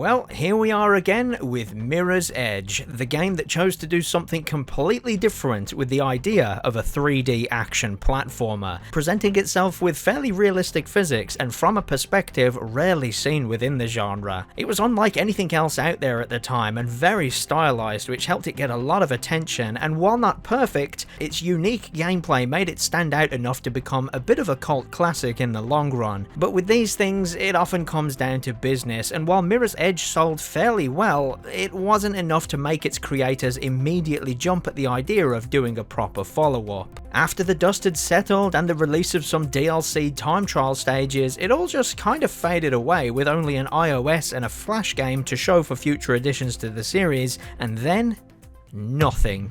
Well, here we are again with Mirror's Edge, the game that chose to do something completely different with the idea of a 3D action platformer, presenting itself with fairly realistic physics and from a perspective rarely seen within the genre. It was unlike anything else out there at the time and very stylized, which helped it get a lot of attention, and while not perfect, its unique gameplay made it stand out enough to become a bit of a cult classic in the long run. But with these things, it often comes down to business, and while Mirror's Edge sold fairly well, it wasn't enough to make its creators immediately jump at the idea of doing a proper follow-up. After the dust had settled and the release of some DLC time trial stages, it all just kind of faded away with only an iOS and a Flash game to show for future additions to the series, and then nothing.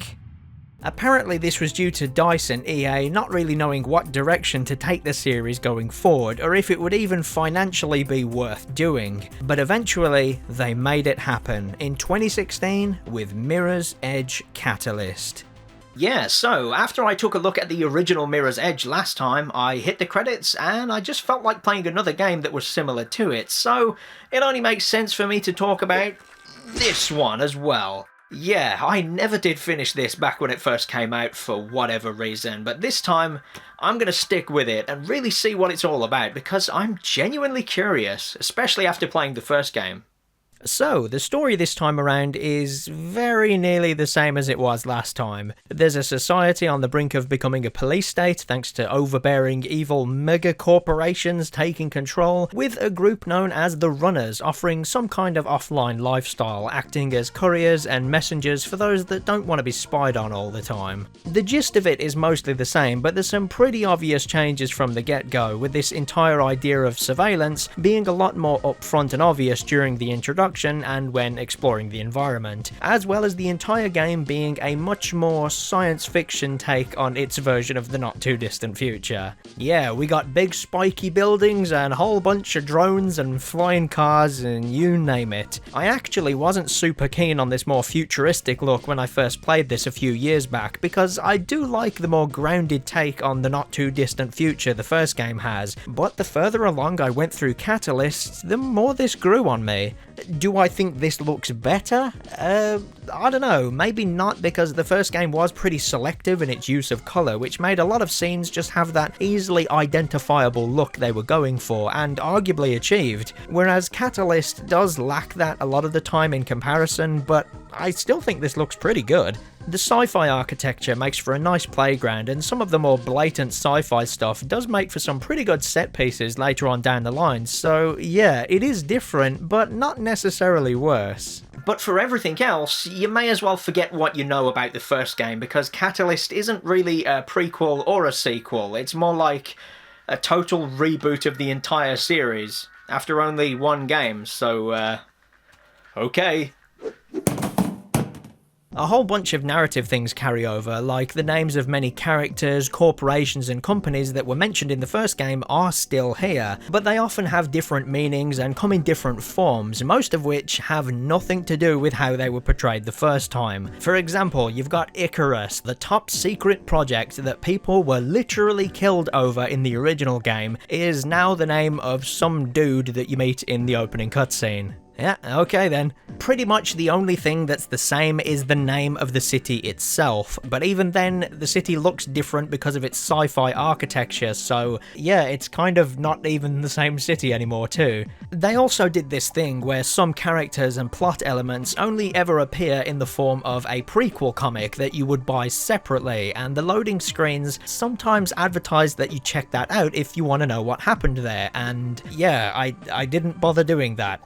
Apparently this was due to DICE and EA not really knowing what direction to take the series going forward, or if it would even financially be worth doing. But eventually, they made it happen in 2016 with Mirror's Edge Catalyst. Yeah, so after I took a look at the original Mirror's Edge last time, I hit the credits and I just felt like playing another game that was similar to it, so it only makes sense for me to talk about this one as well. Yeah, I never did finish this back when it first came out for whatever reason, but this time I'm going to stick with it and really see what it's all about because I'm genuinely curious, especially after playing the first game. So, the story this time around is very nearly the same as it was last time. There's a society on the brink of becoming a police state thanks to overbearing evil mega corporations taking control, with a group known as the Runners offering some kind of offline lifestyle, acting as couriers and messengers for those that don't want to be spied on all the time. The gist of it is mostly the same, but there's some pretty obvious changes from the get-go, with this entire idea of surveillance being a lot more upfront and obvious during the introduction and when exploring the environment, as well as the entire game being a much more science fiction take on its version of the not too distant future. Yeah, we got big spiky buildings and a whole bunch of drones and flying cars and you name it. I actually wasn't super keen on this more futuristic look when I first played this a few years back, because I do like the more grounded take on the not too distant future the first game has, but the further along I went through Catalyst, the more this grew on me. Do I think this looks better? I don't know, maybe not, because the first game was pretty selective in its use of colour, which made a lot of scenes just have that easily identifiable look they were going for, and arguably achieved, whereas Catalyst does lack that a lot of the time in comparison, but I still think this looks pretty good. The sci-fi architecture makes for a nice playground, and some of the more blatant sci-fi stuff does make for some pretty good set pieces later on down the line, so yeah, it is different, but not necessarily worse. But for everything else, you may as well forget what you know about the first game, because Catalyst isn't really a prequel or a sequel, it's more like a total reboot of the entire series, after only one game, so okay. A whole bunch of narrative things carry over, like the names of many characters, corporations and companies that were mentioned in the first game are still here, but they often have different meanings and come in different forms, most of which have nothing to do with how they were portrayed the first time. For example, you've got Icarus, the top secret project that people were literally killed over in the original game, is now the name of some dude that you meet in the opening cutscene. Yeah, okay then. Pretty much the only thing that's the same is the name of the city itself, but even then, the city looks different because of its sci-fi architecture, so yeah, it's kind of not even the same city anymore too. They also did this thing where some characters and plot elements only ever appear in the form of a prequel comic that you would buy separately, and the loading screens sometimes advertise that you check that out if you want to know what happened there, and yeah, I didn't bother doing that.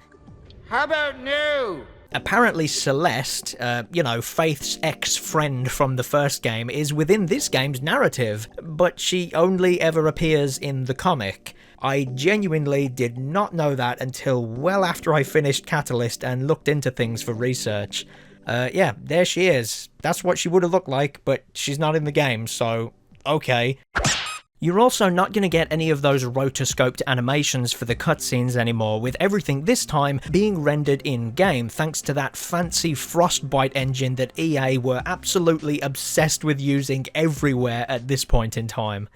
How about new? Apparently Celeste, Faith's ex-friend from the first game, is within this game's narrative, but she only ever appears in the comic. I genuinely did not know that until well after I finished Catalyst and looked into things for research. Yeah, there she is. That's what she would have looked like, but she's not in the game, so okay. You're also not going to get any of those rotoscoped animations for the cutscenes anymore, with everything this time being rendered in-game thanks to that fancy Frostbite engine that EA were absolutely obsessed with using everywhere at this point in time.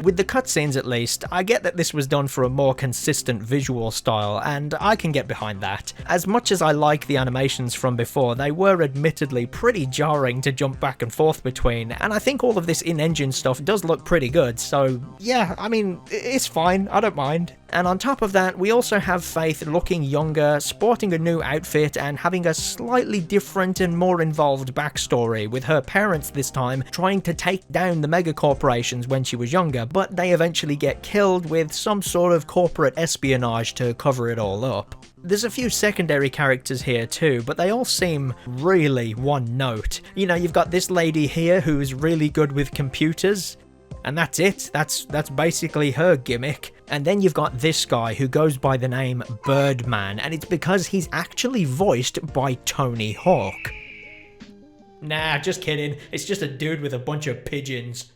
With the cutscenes at least, I get that this was done for a more consistent visual style, and I can get behind that. As much as I like the animations from before, they were admittedly pretty jarring to jump back and forth between, and I think all of this in-engine stuff does look pretty good, so yeah, I mean, it's fine, I don't mind. And on top of that, we also have Faith looking younger, sporting a new outfit, and having a slightly different and more involved backstory, with her parents this time trying to take down the megacorporations when she was younger, but they eventually get killed with some sort of corporate espionage to cover it all up. There's a few secondary characters here too, but they all seem really one note. You know, you've got this lady here who's really good with computers, and that's it. That's basically her gimmick. And then you've got this guy who goes by the name Birdman, and it's because he's actually voiced by Tony Hawk. Nah, just kidding. It's just a dude with a bunch of pigeons.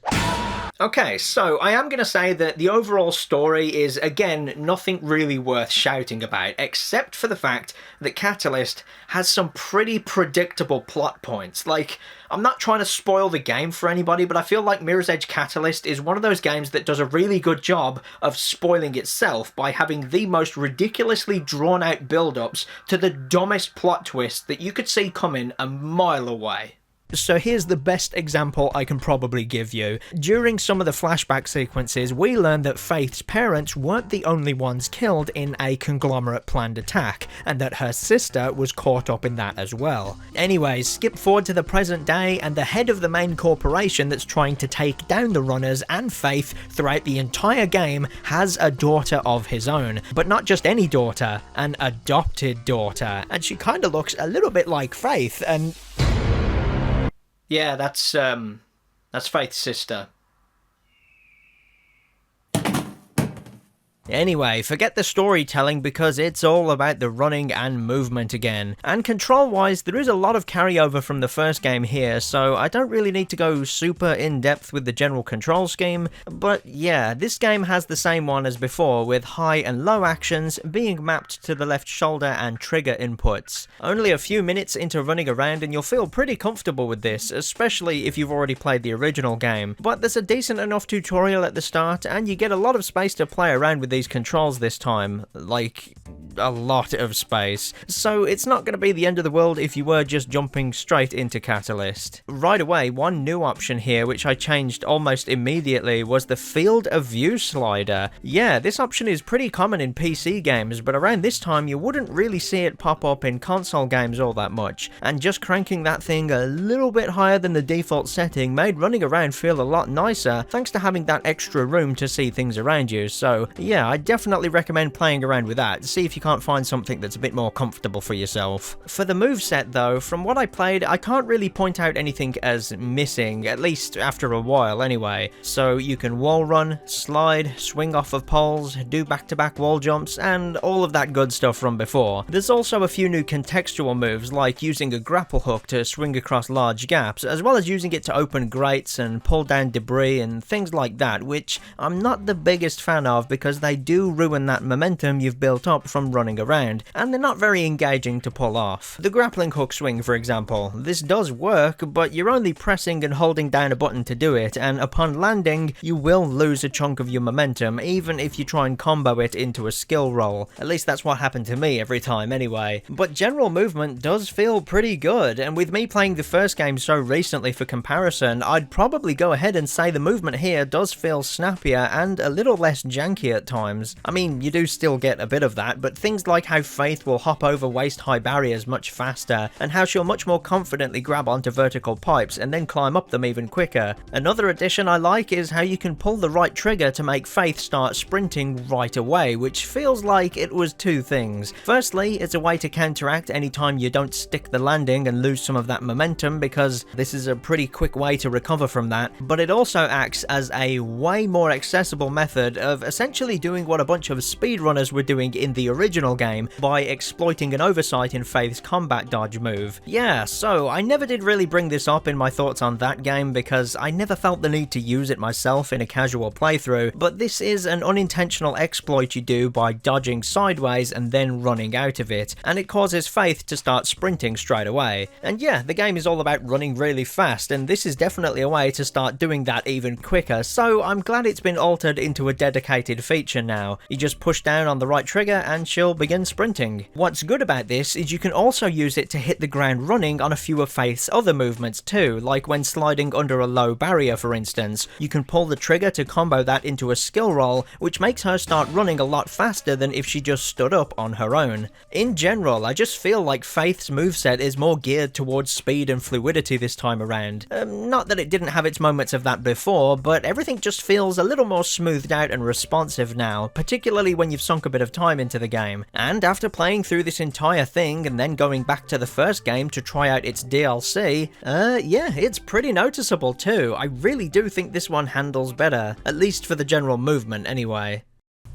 Okay, so I am going to say that the overall story is, again, nothing really worth shouting about, except for the fact that Catalyst has some pretty predictable plot points. Like, I'm not trying to spoil the game for anybody, but I feel like Mirror's Edge Catalyst is one of those games that does a really good job of spoiling itself by having the most ridiculously drawn-out build-ups to the dumbest plot twist that you could see coming a mile away. So here's the best example I can probably give you. During some of the flashback sequences, we learned that Faith's parents weren't the only ones killed in a conglomerate planned attack, and that her sister was caught up in that as well. Anyways, skip forward to the present day, and the head of the main corporation that's trying to take down the runners and Faith throughout the entire game has a daughter of his own. But not just any daughter, an adopted daughter. And she kinda looks a little bit like Faith, and yeah, that's Faith's sister. Anyway, forget the storytelling because it's all about the running and movement again. And control-wise, there is a lot of carryover from the first game here, so I don't really need to go super in-depth with the general control scheme, but yeah, this game has the same one as before, with high and low actions being mapped to the left shoulder and trigger inputs. Only a few minutes into running around and you'll feel pretty comfortable with this, especially if you've already played the original game. But there's a decent enough tutorial at the start, and you get a lot of space to play around with these controls this time, like a lot of space, so it's not going to be the end of the world if you were just jumping straight into Catalyst. Right away, one new option here which I changed almost immediately was the field of view slider. Yeah, this option is pretty common in PC games, but around this time you wouldn't really see it pop up in console games all that much, and just cranking that thing a little bit higher than the default setting made running around feel a lot nicer, thanks to having that extra room to see things around you. So yeah, I definitely recommend playing around with that, see if you can't find something that's a bit more comfortable for yourself. For the moveset though, from what I played, I can't really point out anything as missing, at least after a while anyway. So you can wall run, slide, swing off of poles, do back-to-back wall jumps, and all of that good stuff from before. There's also a few new contextual moves, like using a grapple hook to swing across large gaps, as well as using it to open grates and pull down debris and things like that, which I'm not the biggest fan of because they do ruin that momentum you've built up from running around, and they're not very engaging to pull off. The grappling hook swing, for example, this does work, but you're only pressing and holding down a button to do it, and upon landing, you will lose a chunk of your momentum, even if you try and combo it into a skill roll. At least that's what happened to me every time anyway. But general movement does feel pretty good, and with me playing the first game so recently for comparison, I'd probably go ahead and say the movement here does feel snappier and a little less janky at times. I mean, you do still get a bit of that, but things like how Faith will hop over waist-high barriers much faster, and how she'll much more confidently grab onto vertical pipes and then climb up them even quicker. Another addition I like is how you can pull the right trigger to make Faith start sprinting right away, which feels like it was two things. Firstly, it's a way to counteract any time you don't stick the landing and lose some of that momentum, because this is a pretty quick way to recover from that, but it also acts as a way more accessible method of essentially doing what a bunch of speedrunners were doing in the original original game by exploiting an oversight in Faith's combat dodge move. Yeah, so I never did really bring this up in my thoughts on that game because I never felt the need to use it myself in a casual playthrough, but this is an unintentional exploit you do by dodging sideways and then running out of it, and it causes Faith to start sprinting straight away. And yeah, the game is all about running really fast, and this is definitely a way to start doing that even quicker, so I'm glad it's been altered into a dedicated feature now. You just push down on the right trigger and she'll begin sprinting. What's good about this is you can also use it to hit the ground running on a few of Faith's other movements too, like when sliding under a low barrier for instance. You can pull the trigger to combo that into a skill roll, which makes her start running a lot faster than if she just stood up on her own. In general, I just feel like Faith's moveset is more geared towards speed and fluidity this time around. Not that it didn't have its moments of that before, but everything just feels a little more smoothed out and responsive now, particularly when you've sunk a bit of time into the game. And after playing through this entire thing and then going back to the first game to try out its DLC, yeah, it's pretty noticeable too. I really do think this one handles better, at least for the general movement anyway.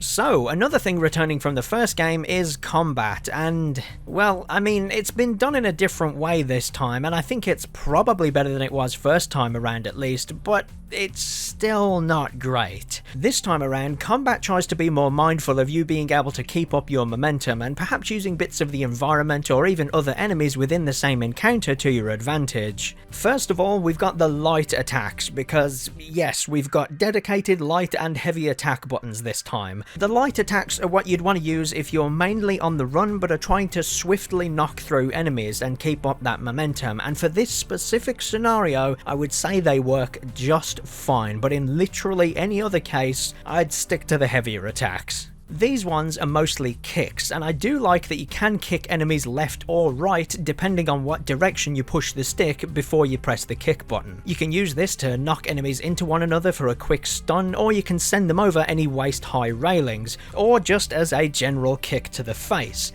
So, another thing returning from the first game is combat, and, well, I mean, it's been done in a different way this time, and I think it's probably better than it was first time around at least, but it's still not great. This time around, combat tries to be more mindful of you being able to keep up your momentum, and perhaps using bits of the environment or even other enemies within the same encounter to your advantage. First of all, we've got the light attacks, because, yes, we've got dedicated light and heavy attack buttons this time. The light attacks are what you'd want to use if you're mainly on the run but are trying to swiftly knock through enemies and keep up that momentum, and for this specific scenario, I would say they work just fine, but in literally any other case, I'd stick to the heavier attacks. These ones are mostly kicks, and I do like that you can kick enemies left or right depending on what direction you push the stick before you press the kick button. You can use this to knock enemies into one another for a quick stun, or you can send them over any waist-high railings, or just as a general kick to the face.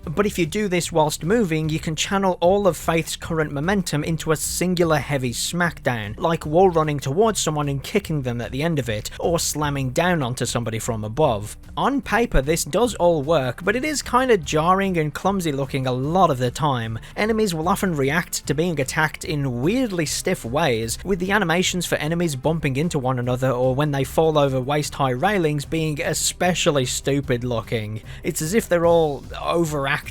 But if you do this whilst moving, you can channel all of Faith's current momentum into a singular heavy smackdown, like wall running towards someone and kicking them at the end of it, or slamming down onto somebody from above. On paper this does all work, but it is kinda jarring and clumsy looking a lot of the time. Enemies will often react to being attacked in weirdly stiff ways, with the animations for enemies bumping into one another or when they fall over waist-high railings being especially stupid looking. It's as if they're all overacting.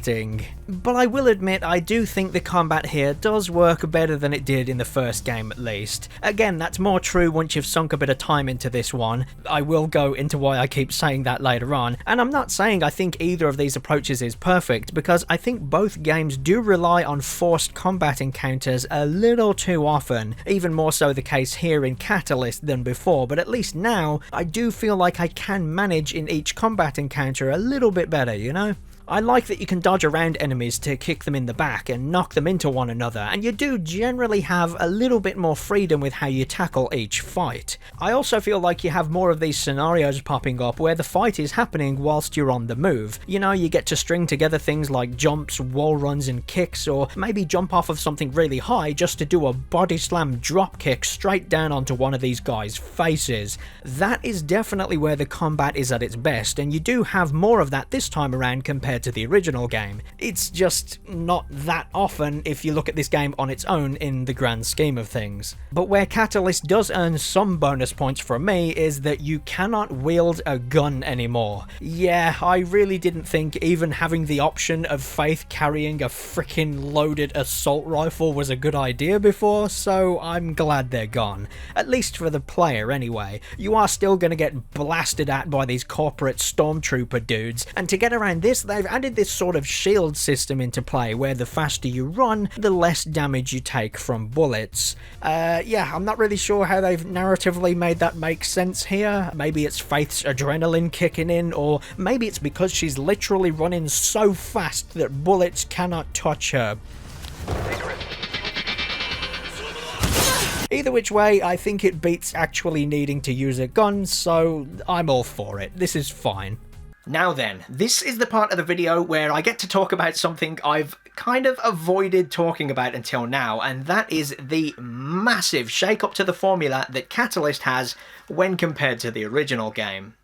But I will admit I do think the combat here does work better than it did in the first game at least. Again, that's more true once you've sunk a bit of time into this one. I will go into why I keep saying that later on, and I'm not saying I think either of these approaches is perfect, because I think both games do rely on forced combat encounters a little too often, even more so the case here in Catalyst than before, but at least now I do feel like I can manage in each combat encounter a little bit better, you know? I like that you can dodge around enemies to kick them in the back and knock them into one another, and you do generally have a little bit more freedom with how you tackle each fight. I also feel like you have more of these scenarios popping up where the fight is happening whilst you're on the move. You know, you get to string together things like jumps, wall runs and kicks, or maybe jump off of something really high just to do a body slam drop kick straight down onto one of these guys' faces. That is definitely where the combat is at its best, and you do have more of that this time around compared to the original game. It's just not that often if you look at this game on its own in the grand scheme of things. But where Catalyst does earn some bonus points from me is that you cannot wield a gun anymore. Yeah, I really didn't think even having the option of Faith carrying a frickin' loaded assault rifle was a good idea before, so I'm glad they're gone. At least for the player anyway. You are still gonna get blasted at by these corporate stormtrooper dudes, and to get around this, they've added this sort of shield system into play where the faster you run, the less damage you take from bullets. Yeah, I'm not really sure how they've narratively made that make sense here. Maybe it's Faith's adrenaline kicking in, or maybe it's because she's literally running so fast that bullets cannot touch her. Either which way, I think it beats actually needing to use a gun, so I'm all for it. This is fine. Now then, this is the part of the video where I get to talk about something I've kind of avoided talking about until now, and that is the massive shake-up to the formula that Catalyst has when compared to the original game.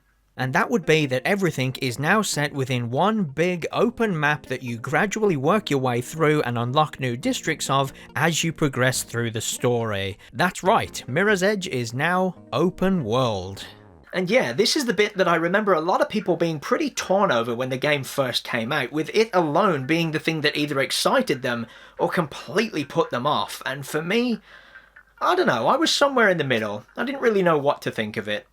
And that would be that everything is now set within one big open map that you gradually work your way through and unlock new districts of as you progress through the story. That's right, Mirror's Edge is now open world. And yeah, this is the bit that I remember a lot of people being pretty torn over when the game first came out, with it alone being the thing that either excited them or completely put them off. And for me, I don't know, I was somewhere in the middle. I didn't really know what to think of it.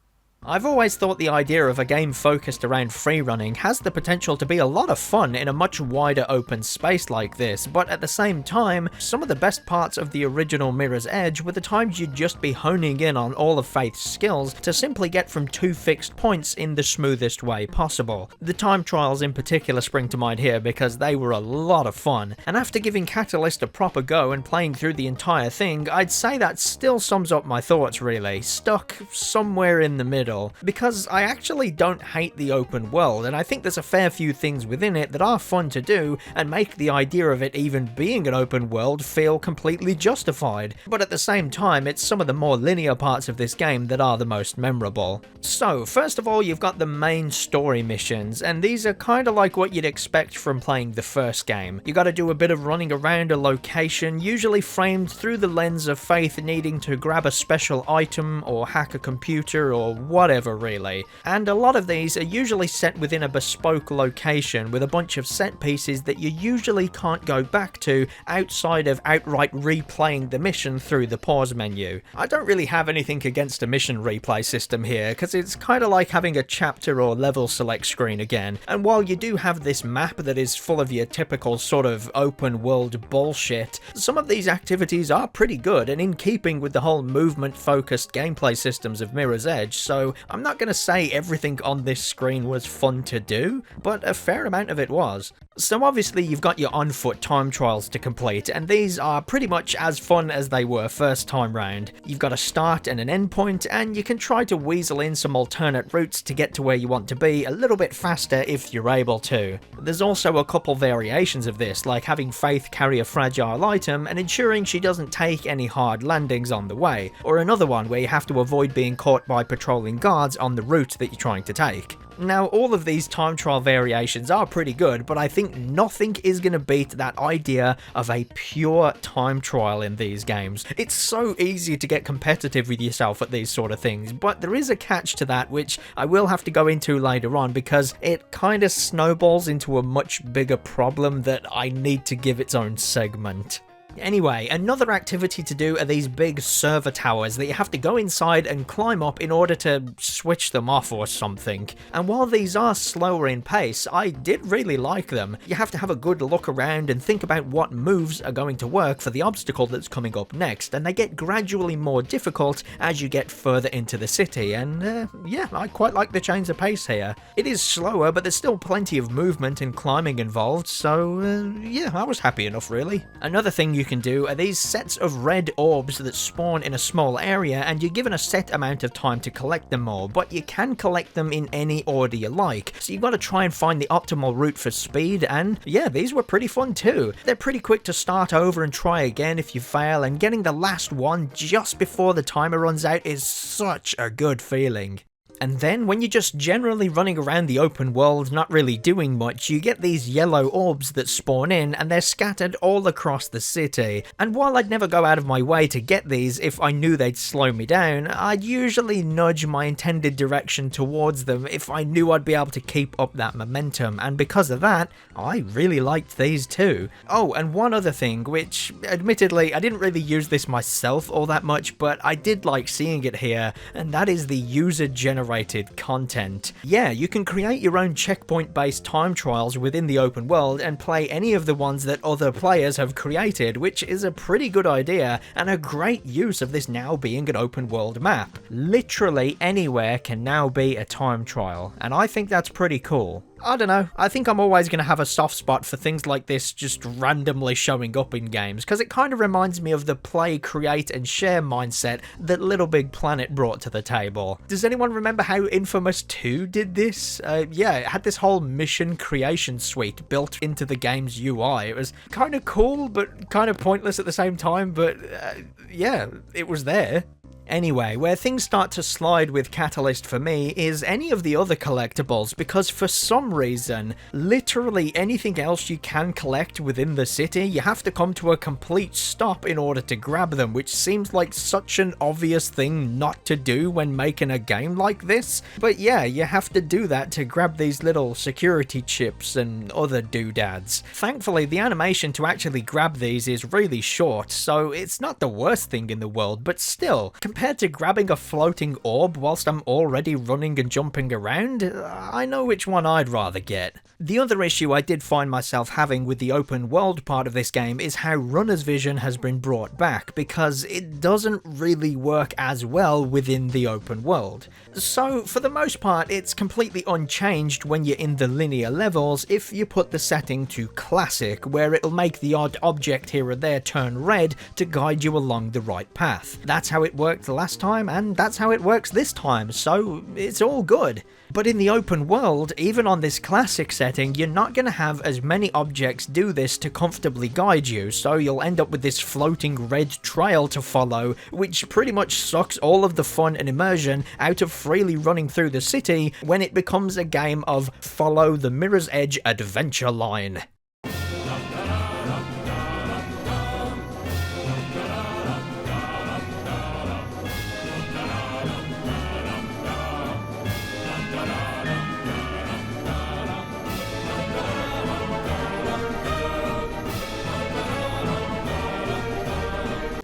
I've always thought the idea of a game focused around freerunning has the potential to be a lot of fun in a much wider open space like this, but at the same time, some of the best parts of the original Mirror's Edge were the times you'd just be honing in on all of Faith's skills to simply get from two fixed points in the smoothest way possible. The time trials in particular spring to mind here because they were a lot of fun, and after giving Catalyst a proper go and playing through the entire thing, I'd say that still sums up my thoughts really, stuck somewhere in the middle. Because I actually don't hate the open world, and I think there's a fair few things within it that are fun to do and make the idea of it even being an open world feel completely justified. But at the same time, it's some of the more linear parts of this game that are the most memorable. So, first of all, you've got the main story missions, and these are kind of like what you'd expect from playing the first game. You gotta do a bit of running around a location, usually framed through the lens of Faith needing to grab a special item or hack a computer or whatever really. And a lot of these are usually set within a bespoke location with a bunch of set pieces that you usually can't go back to outside of outright replaying the mission through the pause menu. I don't really have anything against a mission replay system here, because it's kind of like having a chapter or level select screen again, and while you do have this map that is full of your typical sort of open world bullshit, some of these activities are pretty good and in keeping with the whole movement focused gameplay systems of Mirror's Edge, so I'm not going to say everything on this screen was fun to do, but a fair amount of it was. So obviously you've got your on-foot time trials to complete, and these are pretty much as fun as they were first time round. You've got a start and an end point, and you can try to weasel in some alternate routes to get to where you want to be a little bit faster if you're able to. There's also a couple variations of this, like having Faith carry a fragile item and ensuring she doesn't take any hard landings on the way, or another one where you have to avoid being caught by patrolling guards on the route that you're trying to take. Now, all of these time trial variations are pretty good, but I think nothing is going to beat that idea of a pure time trial in these games. It's so easy to get competitive with yourself at these sort of things, but there is a catch to that which I will have to go into later on because it kind of snowballs into a much bigger problem that I need to give its own segment. Anyway, another activity to do are these big server towers that you have to go inside and climb up in order to switch them off or something. And while these are slower in pace, I did really like them. You have to have a good look around and think about what moves are going to work for the obstacle that's coming up next, and they get gradually more difficult as you get further into the city, and yeah, I quite like the change of pace here. It is slower, but there's still plenty of movement and climbing involved, so yeah, I was happy enough really. Another thing you can do are these sets of red orbs that spawn in a small area, and you're given a set amount of time to collect them all, but you can collect them in any order you like, so you've got to try and find the optimal route for speed, and yeah, these were pretty fun too. They're pretty quick to start over and try again if you fail, and getting the last one just before the timer runs out is such a good feeling. And then, when you're just generally running around the open world, not really doing much, you get these yellow orbs that spawn in, and they're scattered all across the city. And while I'd never go out of my way to get these if I knew they'd slow me down, I'd usually nudge my intended direction towards them if I knew I'd be able to keep up that momentum, and because of that, I really liked these too. Oh, and one other thing, which, admittedly, I didn't really use this myself all that much, but I did like seeing it here, and that is the user-generated content. Yeah, you can create your own checkpoint-based time trials within the open world and play any of the ones that other players have created, which is a pretty good idea and a great use of this now being an open world map. Literally anywhere can now be a time trial, and I think that's pretty cool. I don't know, I think I'm always going to have a soft spot for things like this just randomly showing up in games, because it kind of reminds me of the play, create and share mindset that Little Big Planet brought to the table. Does anyone remember how Infamous 2 did this? Yeah, it had this whole mission creation suite built into the game's UI. It was kind of cool, but kind of pointless at the same time, but yeah, it was there. Anyway, where things start to slide with Catalyst for me is any of the other collectibles, because for some reason, literally anything else you can collect within the city, you have to come to a complete stop in order to grab them, which seems like such an obvious thing not to do when making a game like this. But yeah, you have to do that to grab these little security chips and other doodads. Thankfully, the animation to actually grab these is really short, so it's not the worst thing in the world, but still, compared to grabbing a floating orb whilst I'm already running and jumping around, I know which one I'd rather get. The other issue I did find myself having with the open world part of this game is how runner's vision has been brought back, because it doesn't really work as well within the open world. So for the most part, it's completely unchanged when you're in the linear levels if you put the setting to classic, where it'll make the odd object here or there turn red to guide you along the right path. That's how it worked last time, and that's how it works this time, so it's all good. But in the open world, even on this classic setting, you're not going to have as many objects do this to comfortably guide you, so you'll end up with this floating red trail to follow, which pretty much sucks all of the fun and immersion out of freely running through the city when it becomes a game of follow the Mirror's Edge adventure line.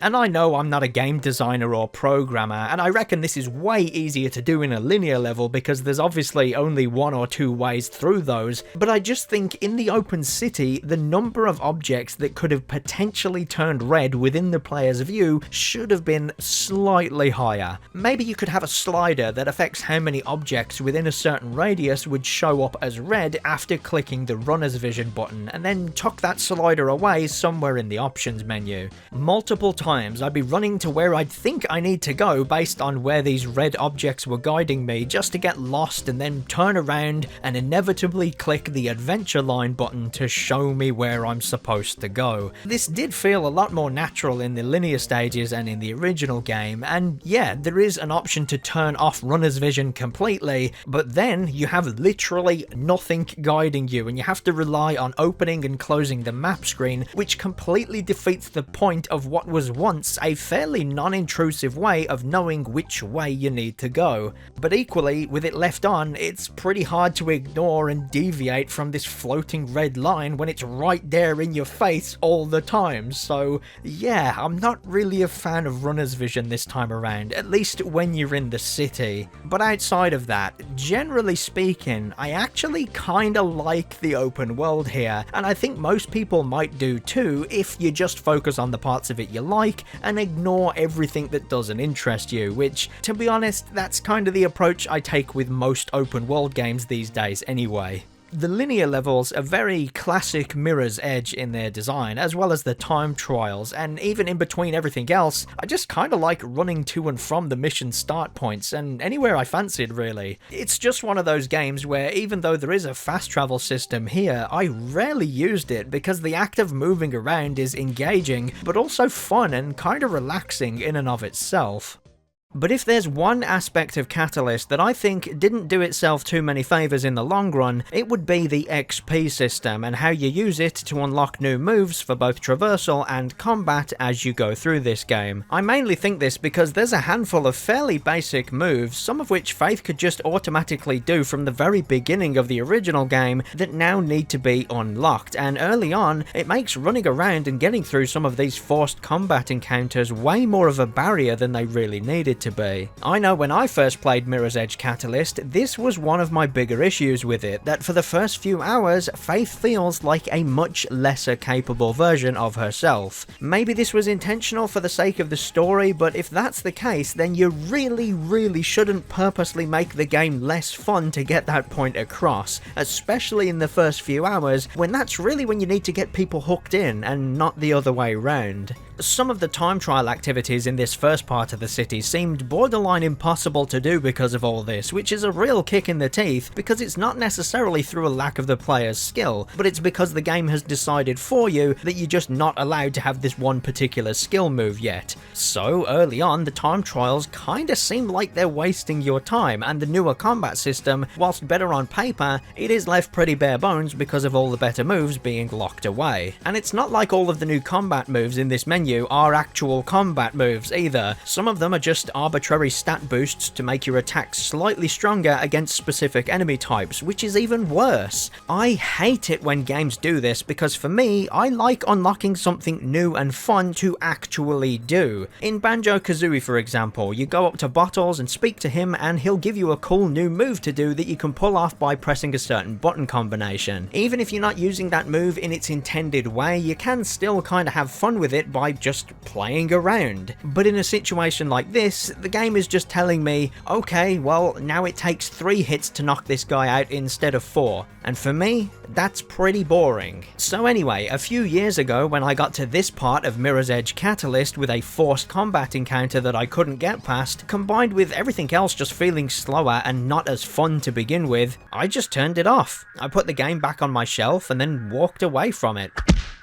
And I know I'm not a game designer or programmer, and I reckon this is way easier to do in a linear level because there's obviously only one or two ways through those, but I just think in the open city, the number of objects that could have potentially turned red within the player's view should have been slightly higher. Maybe you could have a slider that affects how many objects within a certain radius would show up as red after clicking the runner's vision button, and then tuck that slider away somewhere in the options menu. Multiple times I'd be running to where I'd think I need to go based on where these red objects were guiding me, just to get lost and then turn around and inevitably click the adventure line button to show me where I'm supposed to go. This did feel a lot more natural in the linear stages and in the original game, and yeah, there is an option to turn off runner's vision completely, but then you have literally nothing guiding you and you have to rely on opening and closing the map screen, which completely defeats the point of what was once a fairly non-intrusive way of knowing which way you need to go. But equally, with it left on, it's pretty hard to ignore and deviate from this floating red line when it's right there in your face all the time. So yeah, I'm not really a fan of runner's vision this time around, at least when you're in the city. But outside of that, generally speaking, I actually kinda like the open world here, and I think most people might do too if you just focus on the parts of it you like and ignore everything that doesn't interest you, which, to be honest, that's kind of the approach I take with most open world games these days anyway. The linear levels are very classic Mirror's Edge in their design, as well as the time trials, and even in between everything else, I just kinda like running to and from the mission start points, and anywhere I fancied really. It's just one of those games where even though there is a fast travel system here, I rarely used it because the act of moving around is engaging, but also fun and kinda relaxing in and of itself. But if there's one aspect of Catalyst that I think didn't do itself too many favours in the long run, it would be the XP system and how you use it to unlock new moves for both traversal and combat as you go through this game. I mainly think this because there's a handful of fairly basic moves, some of which Faith could just automatically do from the very beginning of the original game, that now need to be unlocked, and early on, it makes running around and getting through some of these forced combat encounters way more of a barrier than they really needed to be. I know when I first played Mirror's Edge Catalyst, this was one of my bigger issues with it, that for the first few hours, Faith feels like a much lesser capable version of herself. Maybe this was intentional for the sake of the story, but if that's the case, then you really shouldn't purposely make the game less fun to get that point across, especially in the first few hours, when that's really when you need to get people hooked in, and not the other way round. Some of the time trial activities in this first part of the city seemed borderline impossible to do because of all this, which is a real kick in the teeth because it's not necessarily through a lack of the player's skill, but it's because the game has decided for you that you're just not allowed to have this one particular skill move yet. So early on, the time trials kinda seem like they're wasting your time, and the newer combat system, whilst better on paper, it is left pretty bare bones because of all the better moves being locked away. And it's not like all of the new combat moves in this menu are actual combat moves either. Some of them are just arbitrary stat boosts to make your attacks slightly stronger against specific enemy types, which is even worse. I hate it when games do this because for me, I like unlocking something new and fun to actually do. In Banjo-Kazooie, for example, you go up to Bottles and speak to him and he'll give you a cool new move to do that you can pull off by pressing a certain button combination. Even if you're not using that move in its intended way, you can still kinda have fun with it by just playing around. But in a situation like this, the game is just telling me, okay, well, now it takes 3 hits to knock this guy out instead of 4. And for me, that's pretty boring. So anyway, a few years ago when I got to this part of Mirror's Edge Catalyst with a forced combat encounter that I couldn't get past, combined with everything else just feeling slower and not as fun to begin with, I just turned it off. I put the game back on my shelf and then walked away from it.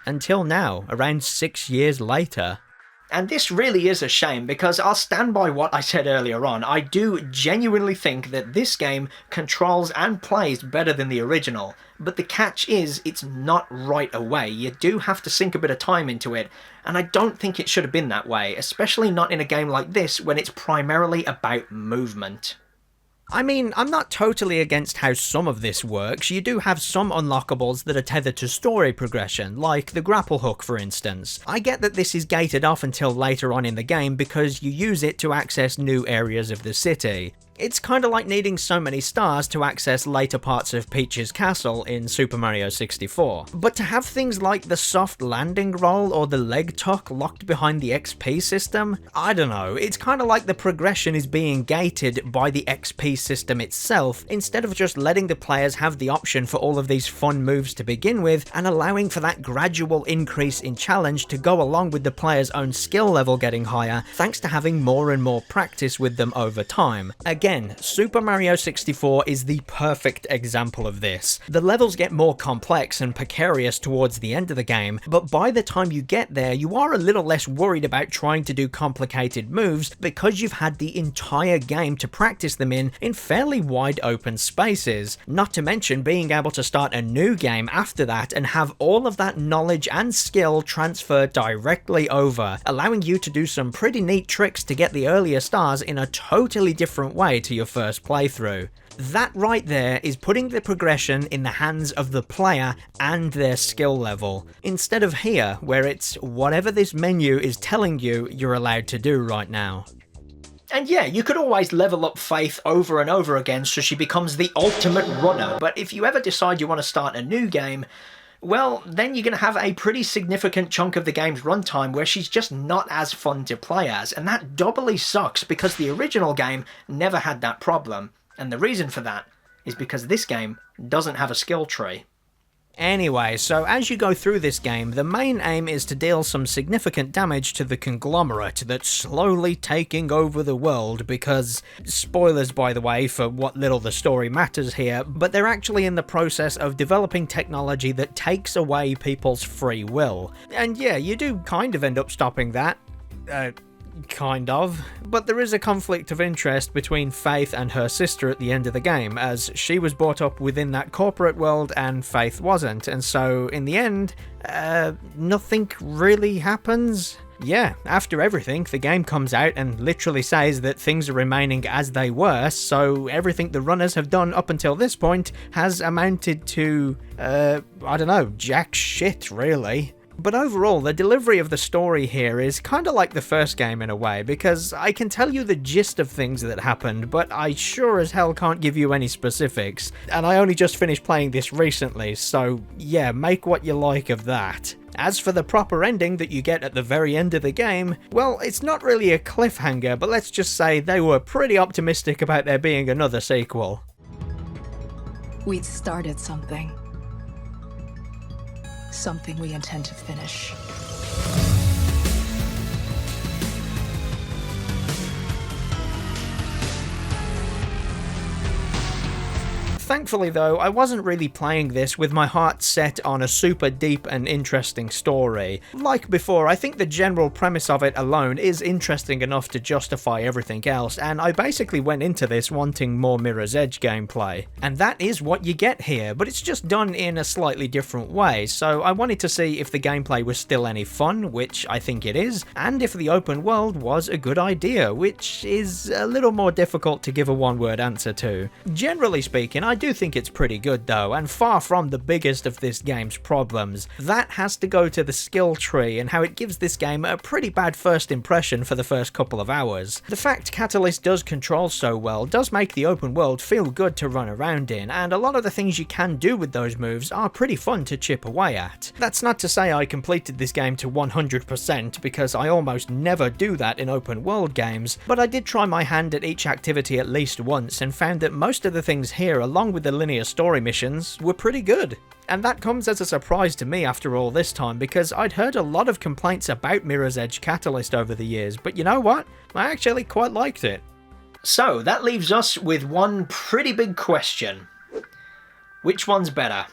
Until now, around 6 years later. And this really is a shame because I'll stand by what I said earlier on. I do genuinely think that this game controls and plays better than the original, but the catch is it's not right away. You do have to sink a bit of time into it, and I don't think it should have been that way, especially not in a game like this when it's primarily about movement. I mean, I'm not totally against how some of this works. You do have some unlockables that are tethered to story progression, like the grapple hook for instance. I get that this is gated off until later on in the game because you use it to access new areas of the city. It's kinda like needing so many stars to access later parts of Peach's castle in Super Mario 64. But to have things like the soft landing roll or the leg tuck locked behind the XP system, I don't know, it's kinda like the progression is being gated by the XP system itself, instead of just letting the players have the option for all of these fun moves to begin with, and allowing for that gradual increase in challenge to go along with the player's own skill level getting higher, thanks to having more and more practice with them over time. Again, Super Mario 64 is the perfect example of this. The levels get more complex and precarious towards the end of the game, but by the time you get there, you are a little less worried about trying to do complicated moves because you've had the entire game to practice them in fairly wide open spaces. Not to mention being able to start a new game after that and have all of that knowledge and skill transferred directly over, allowing you to do some pretty neat tricks to get the earlier stars in a totally different way to your first playthrough. That right there is putting the progression in the hands of the player and their skill level, instead of here, where it's whatever this menu is telling you you're allowed to do right now. And yeah, you could always level up Faith over and over again so she becomes the ultimate runner, but if you ever decide you want to start a new game, well, then you're going to have a pretty significant chunk of the game's runtime where she's just not as fun to play as, and that doubly sucks because the original game never had that problem, and the reason for that is because this game doesn't have a skill tree. Anyway, so as you go through this game, the main aim is to deal some significant damage to the conglomerate that's slowly taking over the world because, spoilers by the way for what little the story matters here, but they're actually in the process of developing technology that takes away people's free will. And yeah, you do kind of end up stopping that. Kind of. But there is a conflict of interest between Faith and her sister at the end of the game, as she was brought up within that corporate world and Faith wasn't, and so in the end, nothing really happens. Yeah, after everything, the game comes out and literally says that things are remaining as they were, so everything the runners have done up until this point has amounted to, I don't know, jack shit, really. But overall, the delivery of the story here is kinda like the first game in a way, because I can tell you the gist of things that happened, but I sure as hell can't give you any specifics, and I only just finished playing this recently, so yeah, make what you like of that. As for the proper ending that you get at the very end of the game, well, it's not really a cliffhanger, but let's just say they were pretty optimistic about there being another sequel. We'd started something. Something we intend to finish. Thankfully though, I wasn't really playing this with my heart set on a super deep and interesting story. Like before, I think the general premise of it alone is interesting enough to justify everything else, and I basically went into this wanting more Mirror's Edge gameplay. And that is what you get here, but it's just done in a slightly different way, so I wanted to see if the gameplay was still any fun, which I think it is, and if the open world was a good idea, which is a little more difficult to give a one-word answer to. Generally speaking, I do think it's pretty good though, and far from the biggest of this game's problems. That has to go to the skill tree and how it gives this game a pretty bad first impression for the first couple of hours. The fact Catalyst does control so well does make the open world feel good to run around in, and a lot of the things you can do with those moves are pretty fun to chip away at. That's not to say I completed this game to 100%, because I almost never do that in open world games, but I did try my hand at each activity at least once and found that most of the things here, along with the linear story missions, were pretty good. And that comes as a surprise to me after all this time, because I'd heard a lot of complaints about Mirror's Edge Catalyst over the years, but you know what? I actually quite liked it. So that leaves us with one pretty big question. Which one's better?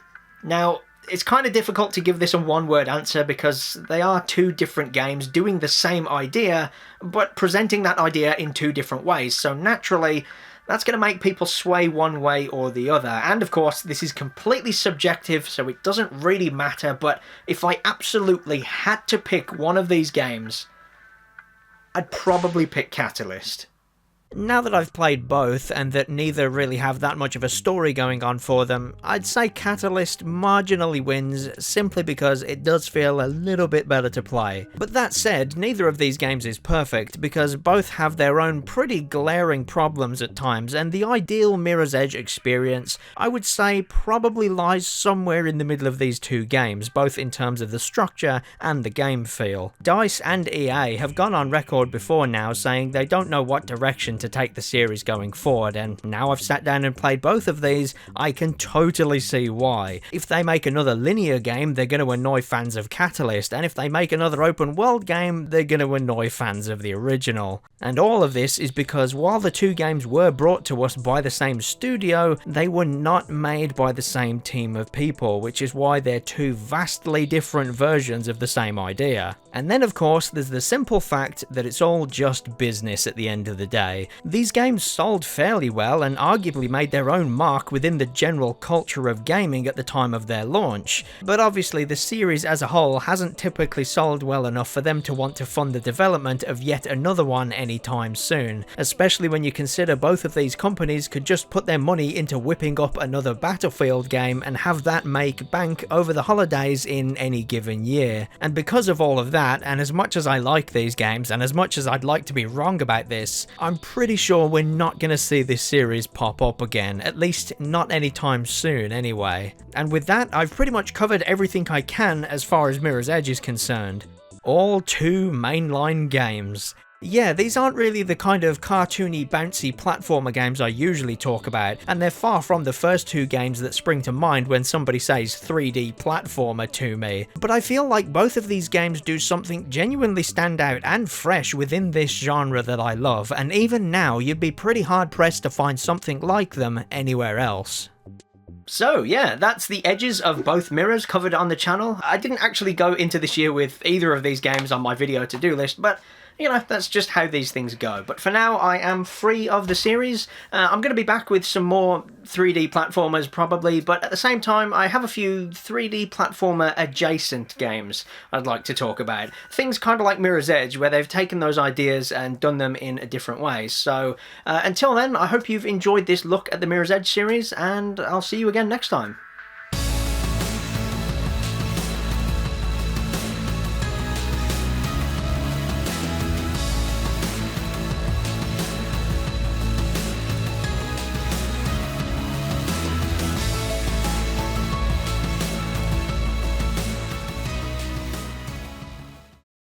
Now, it's kind of difficult to give this a one-word answer because they are two different games doing the same idea, but presenting that idea in two different ways, so naturally, that's going to make people sway one way or the other. And of course, this is completely subjective, so it doesn't really matter, but if I absolutely had to pick one of these games, I'd probably pick Catalyst. Now that I've played both, and that neither really have that much of a story going on for them, I'd say Catalyst marginally wins simply because it does feel a little bit better to play. But that said, neither of these games is perfect, because both have their own pretty glaring problems at times, and the ideal Mirror's Edge experience, I would say, probably lies somewhere in the middle of these two games, both in terms of the structure and the game feel. DICE and EA have gone on record before now saying they don't know what direction to take the series going forward, and now I've sat down and played both of these, I can totally see why. If they make another linear game, they're going to annoy fans of Catalyst, and if they make another open world game, they're going to annoy fans of the original. And all of this is because while the two games were brought to us by the same studio, they were not made by the same team of people, which is why they're two vastly different versions of the same idea. And then of course there's the simple fact that it's all just business at the end of the day. These games sold fairly well and arguably made their own mark within the general culture of gaming at the time of their launch, but obviously the series as a whole hasn't typically sold well enough for them to want to fund the development of yet another one anytime soon, especially when you consider both of these companies could just put their money into whipping up another Battlefield game and have that make bank over the holidays in any given year. And because of all of that, and as much as I like these games, and as much as I'd like to be wrong about this, I'm pretty sure we're not going to see this series pop up again, at least not anytime soon anyway. And with that, I've pretty much covered everything I can as far as Mirror's Edge is concerned. All two mainline games. Yeah, these aren't really the kind of cartoony, bouncy platformer games I usually talk about, and they're far from the first two games that spring to mind when somebody says 3D platformer to me. But I feel like both of these games do something genuinely stand out and fresh within this genre that I love, and even now you'd be pretty hard pressed to find something like them anywhere else. So yeah, that's the edges of both Mirrors covered on the channel. I didn't actually go into this year with either of these games on my video to-do list, but you know, that's just how these things go. But for now, I am free of the series. I'm going to be back with some more 3D platformers probably, but at the same time, I have a few 3D platformer adjacent games I'd like to talk about. Things kind of like Mirror's Edge, where they've taken those ideas and done them in a different way. So until then, I hope you've enjoyed this look at the Mirror's Edge series, and I'll see you again next time.